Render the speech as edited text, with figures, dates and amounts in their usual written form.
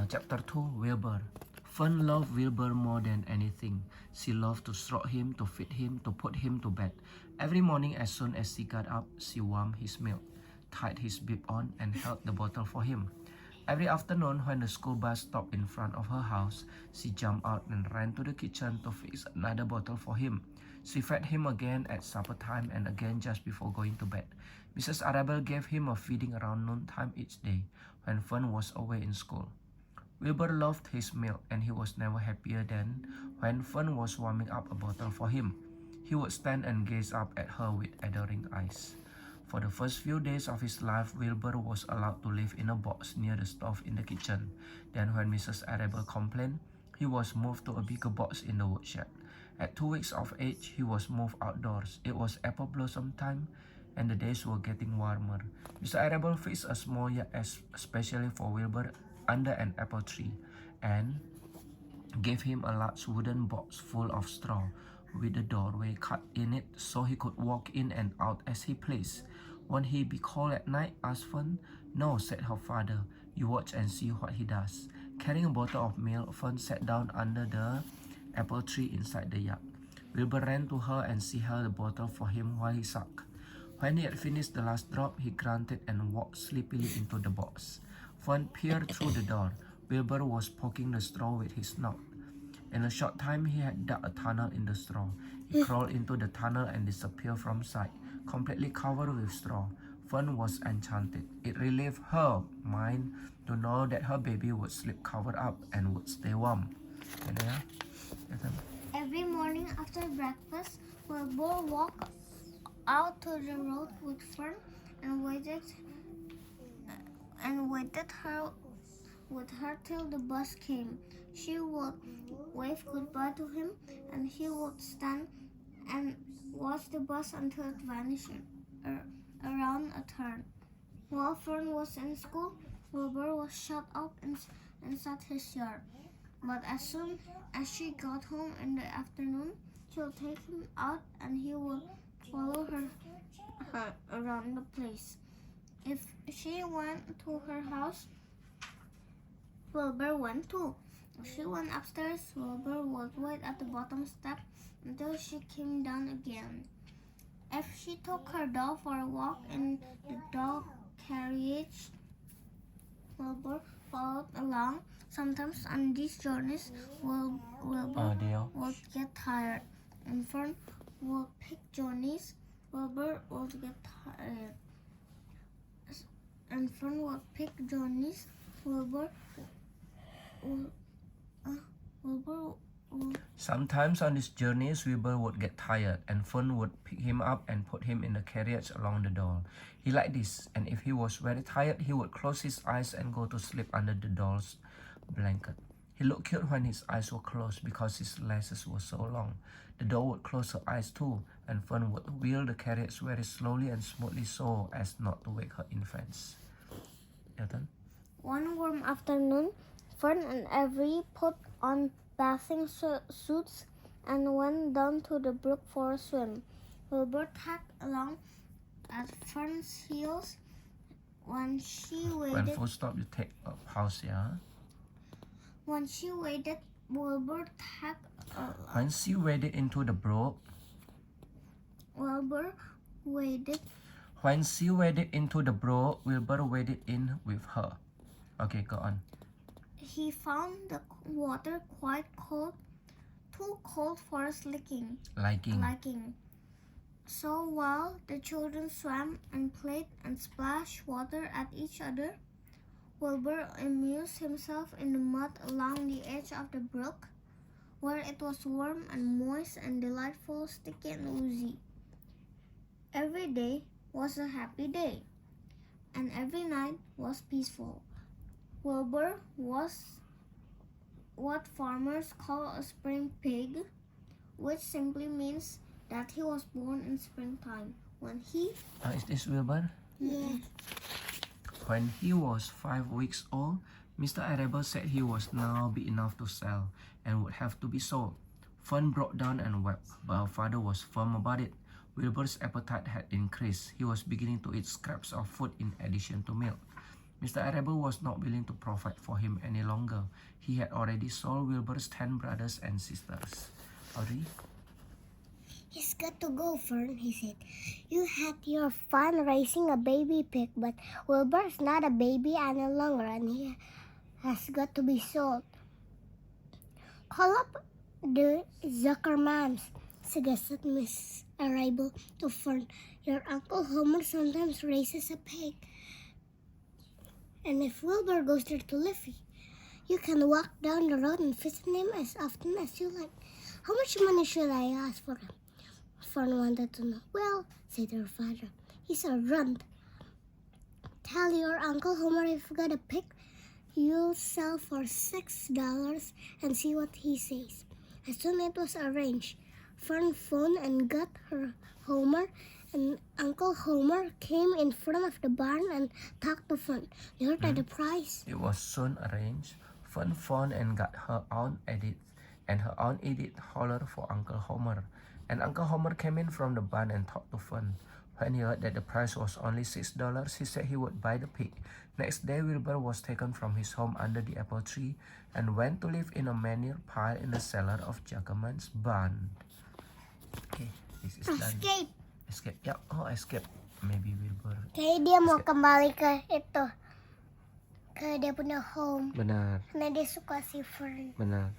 Chapter 2, Wilbur. Fern loved Wilbur more than anything. She loved to stroke him, to feed him, to put him to bed. Every morning as soon as she got up, she warmed his milk, tied his bib on, and held the bottle for him. Every afternoon when the school bus stopped in front of her house, she jumped out and ran to the kitchen to fix another bottle for him. She fed him again at supper time and again just before going to bed. Mrs. Arabelle gave him a feeding around noontime each day when Fern was away in school. Wilbur loved his milk, and he was never happier than when Fern was warming up a bottle for him. He would stand and gaze up at her with adoring eyes. For the first few days of his life, Wilbur was allowed to live in a box near the stove in the kitchen. Then when Mrs. Arabelle complained, he was moved to a bigger box in the woodshed. At 2 weeks of age, he was moved outdoors. It was apple blossom time, and the days were getting warmer. Mr. Arabelle fixed a small yard especially for Wilbur under an apple tree, and gave him a large wooden box full of straw with a doorway cut in it so he could walk in and out as he pleased. Won't he be cold at night? asked Fern. No, said her father. You watch and see what he does. Carrying a bottle of milk, Fern sat down under the apple tree inside the yard. Wilbur ran to her and she held the bottle for him while he sucked. When he had finished the last drop, he grunted and walked sleepily into the box. Fern peered through the door. Wilbur was poking the straw with his snout. In a short time, he had dug a tunnel in the straw. He crawled into the tunnel and disappeared from sight, completely covered with straw. Fern was enchanted. It relieved her mind to know that her baby would sleep covered up and would stay warm. Every morning after breakfast, Wilbur walked out to the road with Fern and waited with her till the bus came. She would wave goodbye to him, and he would stand and watch the bus until it vanished around a turn. While Fern was in school, Wilbur was shut up inside his yard. But as soon as she got home in the afternoon, she would take him out and he would follow her around the place. If she went to her house, Wilbur went too. If she went upstairs, Wilbur would wait at the bottom step until she came down again. If she took her doll for a walk in the doll carriage, Wilbur followed along. Sometimes on these journeys, Wilbur would get tired, and Fern would pick journeys. Wilbur would get tired, and Fern would pick journeys. Sometimes on these journeys, Wilbur would get tired, and Fern would pick him up and put him in the carriage along the doll. He liked this, and if he was very tired, he would close his eyes and go to sleep under the doll's blanket. He looked cute when his eyes were closed because his lashes were so long. The doll would close her eyes too, and Fern would wheel the carriage very slowly and smoothly so as not to wake her infants. Elton? One warm afternoon, Fern and Avery put on bathing suits and went down to the brook for a swim. Wilbur tagged along at Fern's heels. When she waited, When full stop, you take a pause, yeah? When she waited, Wilbur tagged along. When she waded into the brook, Wilbur waded. When she waded into the brook, Wilbur waded in with her. Okay, go on. He found the water quite cold, too cold for his liking. So while the children swam and played and splashed water at each other, Wilbur amused himself in the mud along the edge of the brook, where it was warm and moist and delightful, sticky and oozy. Every day was a happy day, and every night was peaceful. Wilbur was what farmers call a spring pig, which simply means that he was born in springtime. When he... Is this Wilbur? Yeah. When he was 5 weeks old, Mr. Arabelle said he was now big enough to sell and would have to be sold. Fern broke down and wept, but her father was firm about it. Wilbur's appetite had increased. He was beginning to eat scraps of food in addition to milk. Mr. Arable was not willing to provide for him any longer. He had already sold Wilbur's 10 brothers and sisters. Audrey? He's got to go, Fern, he said. You had your fun raising a baby pig, but Wilbur's not a baby any longer, and he has got to be sold. Call up the Zuckermans, suggested Miss Arable to Fern. Your Uncle Homer sometimes raises a pig. And if Wilbur goes there to live, you can walk down the road and visit him as often as you like. How much money should I ask for him? Fern wanted to know. Well, said her father, he's a runt. Tell your Uncle Homer if you got a pig you'll sell for $6 and see what he says. As soon as it was arranged, Fern phoned and got her Homer, and Uncle Homer came in front of the barn and talked to Fern. They heard at the price. It was soon arranged. Fern phoned and got her Aunt Edith, and her Aunt Edith hollered for Uncle Homer. And Uncle Homer came in from the barn and talked to Fern. When he heard that the price was only $6, he said he would buy the pig. Next day, Wilbur was taken from his home under the apple tree and went to live in a manure pile in the cellar of Zuckerman's barn. Okay, this is done. Escape. Escape. Yeah, oh, escape. Maybe Wilbur. Kayaknya dia mau kembali ke itu, ke dia punya home. Benar, Karena dia suka si Fern. benar.